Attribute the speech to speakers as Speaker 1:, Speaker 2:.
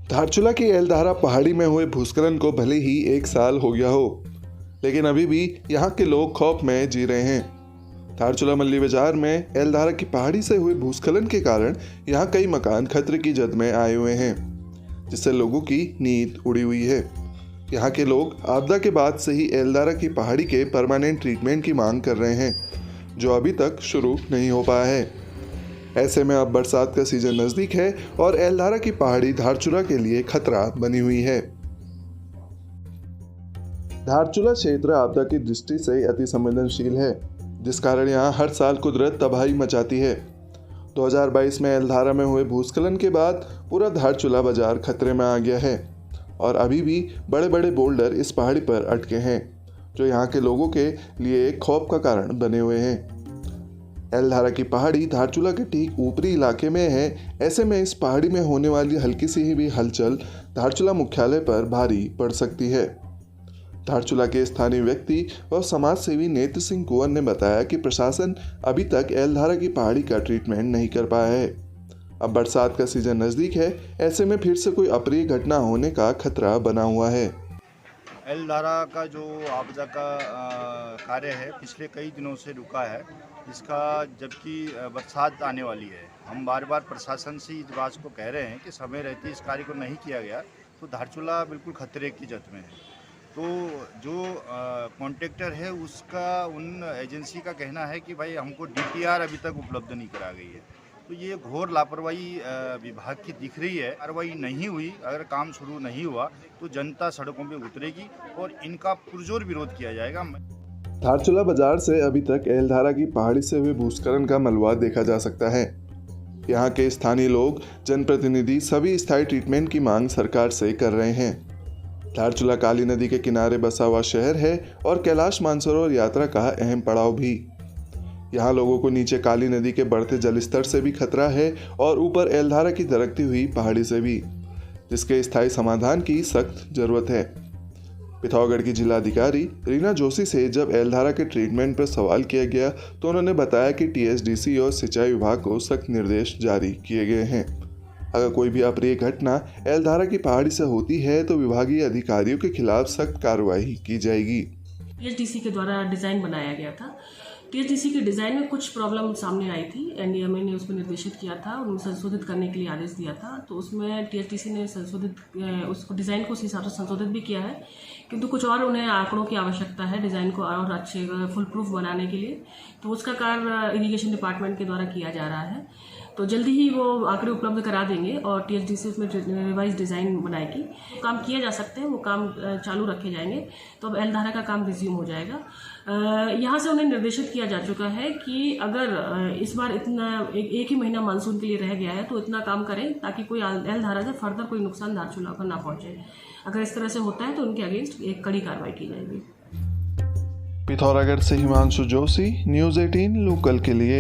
Speaker 1: धारचूला की एल्दारा पहाड़ी में हुए भूस्खलन को भले ही 1 साल हो गया हो, लेकिन अभी भी यहाँ के लोग खौफ में जी रहे हैं। धारचूला मल्ली बाजार में एल्दारा की पहाड़ी से हुए भूस्खलन के कारण यहाँ कई मकान खतरे की जद में आए हुए हैं, जिससे लोगों की नींद उड़ी हुई है। यहाँ के लोग आपदा के बाद से ही एल्दारा की पहाड़ी के परमानेंट ट्रीटमेंट की मांग कर रहे हैं, जो अभी तक शुरू नहीं हो पाया है। ऐसे में अब बरसात का सीजन नजदीक है और एल्दारा की पहाड़ी धारचूला के लिए खतरा बनी हुई है। धारचूला क्षेत्र आपदा की दृष्टि से अति संवेदनशील है, जिस कारण यहाँ हर साल कुदरत तबाही मचाती है। 2022 में एल्दारा में हुए भूस्खलन के बाद पूरा धारचूला बाजार खतरे में आ गया है और अभी भी बड़े बड़े बोल्डर इस पहाड़ी पर अटके हैं, जो यहाँ के लोगों के लिए एक खौफ का कारण बने हुए हैं। एल्दारा की पहाड़ी धारचूला के ठीक ऊपरी इलाके में है। ऐसे में इस पहाड़ी में होने वाली हल्की सी भी हलचल धारचूला मुख्यालय पर भारी पड़ सकती है। धारचूला के स्थानीय व्यक्ति व समाज सेवी नेत्र सिंह कुंवर ने बताया कि प्रशासन अभी तक एल्दारा की पहाड़ी का ट्रीटमेंट नहीं कर पाया है। अब बरसात का सीजन नजदीक है, ऐसे में फिर से कोई अप्रिय घटना होने का खतरा बना हुआ है।
Speaker 2: एल्दारा का जो आपदा का कार्य है पिछले कई दिनों से रुका है, इसका जबकि बरसात आने वाली है। हम बार बार प्रशासन से इस बात को कह रहे हैं कि समय रहते इस कार्य को नहीं किया गया तो धारचूला बिल्कुल खतरे की जद में है। तो जो कॉन्ट्रैक्टर है उसका उन एजेंसी का कहना है कि भाई हमको डीपीआर अभी तक उपलब्ध नहीं करा गई है। तो ये घोर लापरवाही विभाग की दिख रही है। कार्रवाई नहीं हुई, अगर काम शुरू नहीं हुआ तो जनता सड़कों पे उतरेगी और इनका पुरजोर विरोध किया जाएगा।
Speaker 1: धारचूला बाजार से अभी तक एल्दारा की पहाड़ी से हुए भूस्खलन का मलबा देखा जा सकता है। यहाँ के स्थानीय लोग, जनप्रतिनिधि सभी स्थायी ट्रीटमेंट की मांग सरकार से कर रहे हैं। धारचूला काली नदी के किनारे बसा हुआ शहर है और कैलाश मानसरोवर यात्रा का अहम पड़ाव भी। यहाँ लोगों को नीचे काली नदी के बढ़ते जलस्तर से भी खतरा है और ऊपर एल्दारा की दरकती हुई पहाड़ी से भी, जिसके स्थायी समाधान की सख्त जरूरत है। पिथौरागढ़ की जिलाधिकारी रीना जोशी से जब एल्दारा के ट्रीटमेंट पर सवाल किया गया तो उन्होंने बताया कि टीएचडीसी और सिंचाई विभाग को सख्त निर्देश जारी किए गए हैं। अगर कोई भी अप्रिय घटना एल्दारा की पहाड़ी से होती है तो विभागीय अधिकारियों के खिलाफ सख्त कार्रवाई की जाएगी।
Speaker 3: टीएचडीसी के द्वारा डिज़ाइन बनाया गया था। टीएचडीसी के डिज़ाइन में कुछ प्रॉब्लम सामने आई थी। एनडीएमए ने उसको निर्देशित किया था और संशोधित करने के लिए आदेश दिया था। तो उसमें टीएचडीसी ने उसको डिज़ाइन को उस हिसाब से संशोधित भी किया है, किंतु कुछ और उन्हें आंकड़ों की आवश्यकता है डिज़ाइन को और अच्छे फुल प्रूफ बनाने के लिए। तो उसका कार्य इरिगेशन डिपार्टमेंट के द्वारा किया जा रहा है। तो जल्दी ही वो आंकड़े उपलब्ध करा देंगे और टीएचडीसी उसमें रिवाइज डिज़ाइन बनाएगी। काम किए जा सकते हैं, वो काम चालू रखे जाएंगे। तो अब एल्दारा का काम रिज्यूम हो जाएगा। यहाँ से उन्हें निर्देशित किया जा चुका है कि अगर इस बार इतना एक ही महीना मानसून के लिए रह गया है तो इतना काम करें ताकि कोई एल्दारा से फर्दर कोई नुकसान धारचूला को ना पहुँचे। अगर इस तरह से होता है तो उनके अगेंस्ट एक कड़ी कार्रवाई की जाएगी।
Speaker 1: पिथौरागढ़ से हिमांशु जोशी, न्यूज़ 18 लोकल के लिए।